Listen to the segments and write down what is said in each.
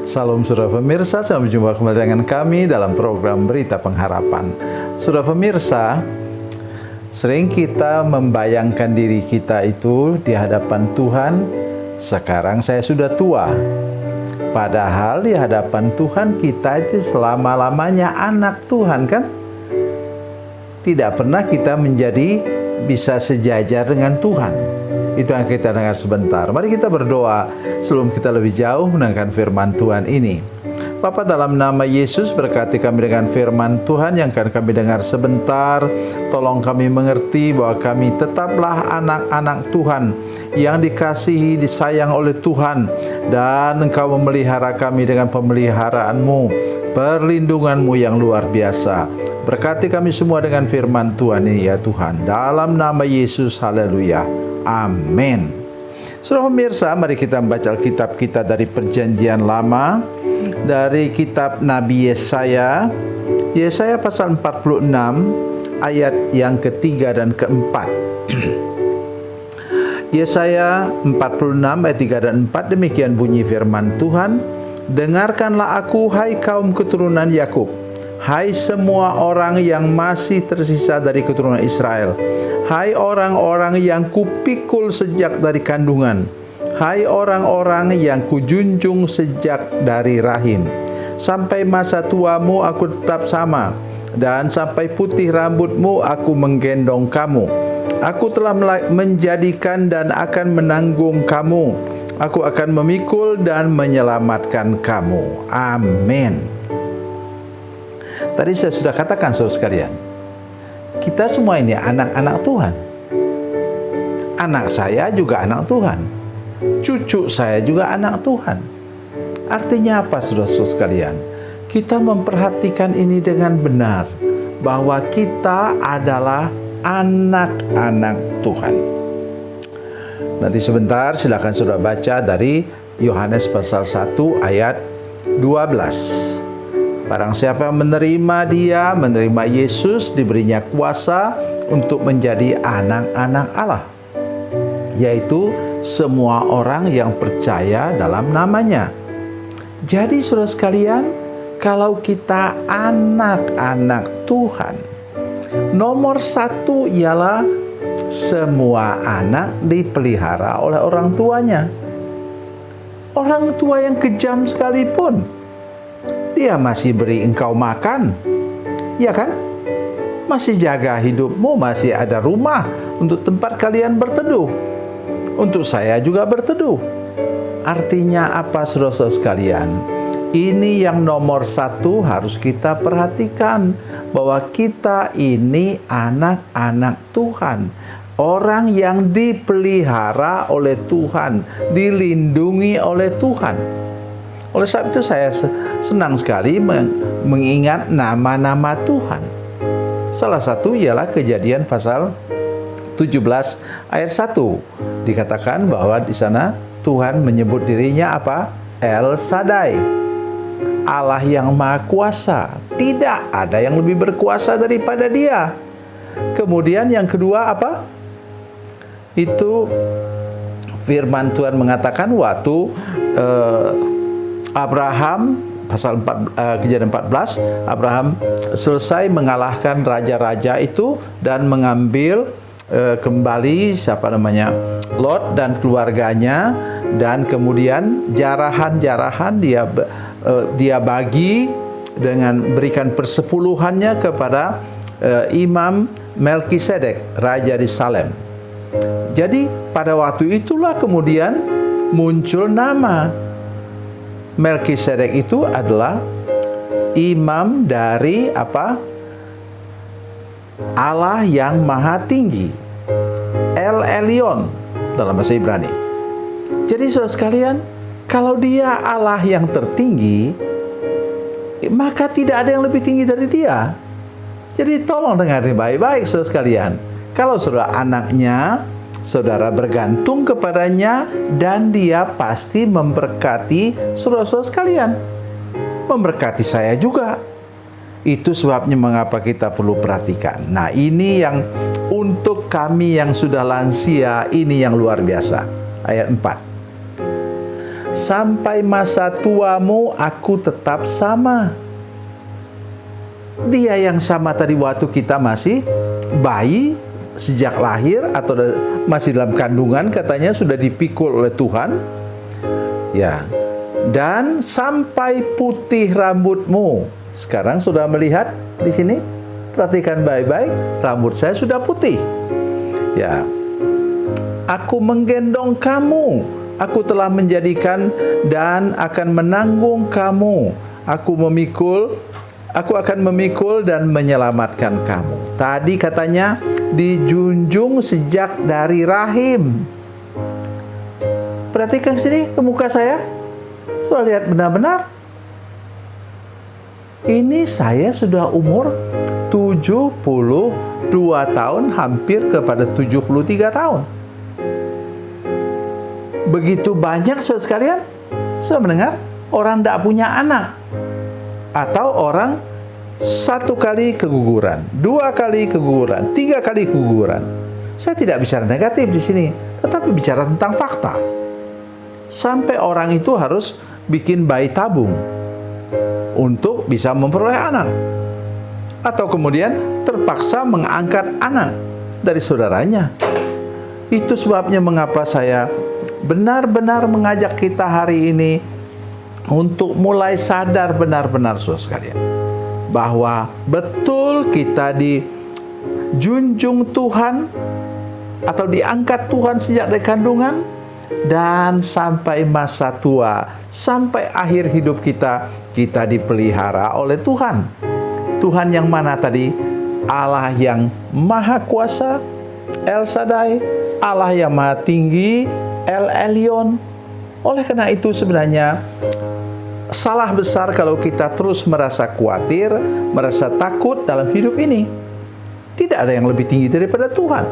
Salam saudara pemirsa, sampai jumpa kembali dengan kami dalam program Berita Pengharapan. Saudara pemirsa, sering kita membayangkan diri kita itu di hadapan Tuhan, sekarang saya sudah tua. Padahal di hadapan Tuhan kita itu selama-lamanya anak Tuhan, kan? Tidak pernah kita menjadi bisa sejajar dengan Tuhan. Itu yang kita dengar sebentar. Mari kita berdoa sebelum kita lebih jauh mendengarkan firman Tuhan ini. Bapa, dalam nama Yesus, berkati kami dengan firman Tuhan yang akan kami dengar sebentar. Tolong kami mengerti bahwa kami tetaplah anak-anak Tuhan yang dikasihi, disayang oleh Tuhan, dan Engkau memelihara kami dengan pemeliharaan-Mu, perlindungan-Mu yang luar biasa. Berkati kami semua dengan firman Tuhan ini ya Tuhan. Dalam nama Yesus, haleluya. Amin. Saudara pemirsa, mari kita membaca Alkitab kita dari Perjanjian Lama, dari kitab Nabi Yesaya. Yesaya pasal 46 ayat yang ketiga dan keempat. Yesaya 46 ayat 3 dan 4, demikian bunyi firman Tuhan. Dengarkanlah aku, hai kaum keturunan Yakub, hai semua orang yang masih tersisa dari keturunan Israel. Hai orang-orang yang kupikul sejak dari kandungan, hai orang-orang yang kujunjung sejak dari rahim. Sampai masa tuamu aku tetap sama, dan sampai putih rambutmu aku menggendong kamu. Aku telah menjadikan dan akan menanggung kamu. Aku akan memikul dan menyelamatkan kamu. Amin. Tadi saya sudah katakan saudara sekalian, kita semua ini anak-anak Tuhan. Anak saya juga anak Tuhan. Cucu saya juga anak Tuhan. Artinya apa saudara-saudara sekalian? Kita memperhatikan ini dengan benar, bahwa kita adalah anak-anak Tuhan. Nanti sebentar silakan saudara baca dari Yohanes pasal 1 ayat 12. Barang siapa yang menerima Dia, menerima Yesus, diberinya kuasa untuk menjadi anak-anak Allah, yaitu semua orang yang percaya dalam namanya. Jadi saudara sekalian, kalau kita anak-anak Tuhan, nomor satu ialah semua anak dipelihara oleh orang tuanya. Orang tua yang kejam sekalipun, dia masih beri engkau makan, ya kan? Masih jaga hidupmu, masih ada rumah untuk tempat kalian berteduh. Untuk saya juga berteduh. Artinya apa saudara-saudara sekalian? Ini yang nomor satu harus kita perhatikan, bahwa kita ini anak-anak Tuhan. Orang yang dipelihara oleh Tuhan, dilindungi oleh Tuhan. Oleh sebab itu saya senang sekali mengingat nama-nama Tuhan. Salah satu ialah Kejadian pasal 17 ayat 1. Dikatakan bahwa di sana Tuhan menyebut dirinya apa? El Shaddai, Allah yang Maha Kuasa. Tidak ada yang lebih berkuasa daripada Dia. Kemudian yang kedua apa? Itu firman Tuhan mengatakan waktu Abraham pasal 4, Kejadian 14, Abraham selesai mengalahkan raja-raja itu dan mengambil kembali Lot dan keluarganya, dan kemudian jarahan-jarahan dia bagi dengan berikan persepuluhannya kepada Imam Melkisedek, raja di Salem. Jadi pada waktu itulah kemudian muncul nama Melkisedek. Itu adalah imam dari apa? Allah yang Maha Tinggi, El Elyon dalam bahasa Ibrani. Jadi saudara sekalian, kalau Dia Allah yang tertinggi, maka tidak ada yang lebih tinggi dari Dia. Jadi tolong dengarin baik-baik saudara sekalian. Kalau saudara anaknya, saudara bergantung kepadanya, dan Dia pasti memberkati saudara-saudara sekalian. Memberkati saya juga. Itu sebabnya mengapa kita perlu perhatikan. Nah, ini yang untuk kami yang sudah lansia, ini yang luar biasa. Ayat 4. sampai masa tuamu aku tetap sama. Dia yang sama tadi waktu kita masih bayi, sejak lahir atau masih dalam kandungan, katanya sudah dipikul oleh Tuhan. Ya. Dan sampai putih rambutmu. Sekarang sudah melihat di sini? Perhatikan baik-baik, rambut saya sudah putih. Ya. Aku menggendong kamu. Aku telah menjadikan dan akan menanggung kamu. Aku akan memikul dan menyelamatkan kamu. Tadi katanya dijunjung sejak dari rahim. Perhatikan sini ke muka saya. Sudah lihat benar-benar. Ini saya sudah umur 72 tahun, hampir kepada 73 tahun. Begitu banyak saudara sekalian, saya mendengar orang tidak punya anak. Atau orang 1 kali keguguran, 2 kali keguguran, 3 kali keguguran. Saya tidak bicara negatif di sini, tetapi bicara tentang fakta. Sampai orang itu harus bikin bayi tabung untuk bisa memperoleh anak. Atau kemudian terpaksa mengangkat anak dari saudaranya. Itu sebabnya mengapa saya benar-benar mengajak kita hari ini untuk mulai sadar benar-benar saudara sekalian, bahwa betul kita dijunjung Tuhan atau diangkat Tuhan sejak dari kandungan, dan sampai masa tua, sampai akhir hidup kita dipelihara oleh Tuhan. Tuhan yang mana tadi? Allah yang Maha Kuasa, El Shaddai, Allah yang Maha Tinggi, El Elyon. Oleh karena itu sebenarnya salah besar kalau kita terus merasa khawatir, merasa takut dalam hidup ini. Tidak ada yang lebih tinggi daripada Tuhan.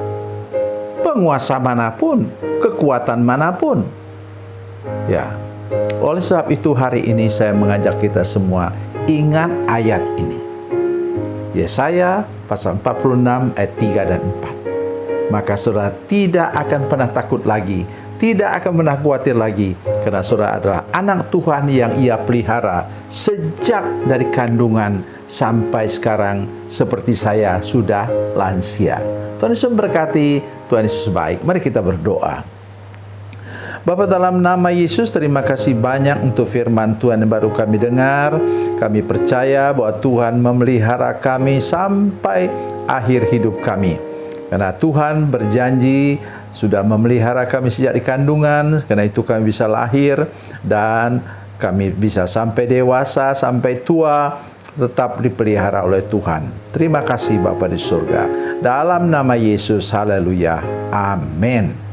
Penguasa manapun, kekuatan manapun. Ya. Oleh sebab itu hari ini saya mengajak kita semua ingat ayat ini. Yesaya pasal 46 ayat 3 dan 4. Maka saudara tidak akan pernah takut lagi, tidak akan pernah khawatir lagi, karena saudara adalah anak Tuhan yang Ia pelihara sejak dari kandungan sampai sekarang, seperti saya sudah lansia. Tuhan Yesus memberkati, Tuhan Yesus baik. Mari kita berdoa. Bapa, dalam nama Yesus, terima kasih banyak untuk firman Tuhan yang baru kami dengar. Kami percaya bahwa Tuhan memelihara kami sampai akhir hidup kami. Karena Tuhan berjanji sudah memelihara kami sejak di kandungan, karena itu kami bisa lahir dan kami bisa sampai dewasa, sampai tua, tetap dipelihara oleh Tuhan. Terima kasih Bapa di surga. Dalam nama Yesus, haleluya. Amin.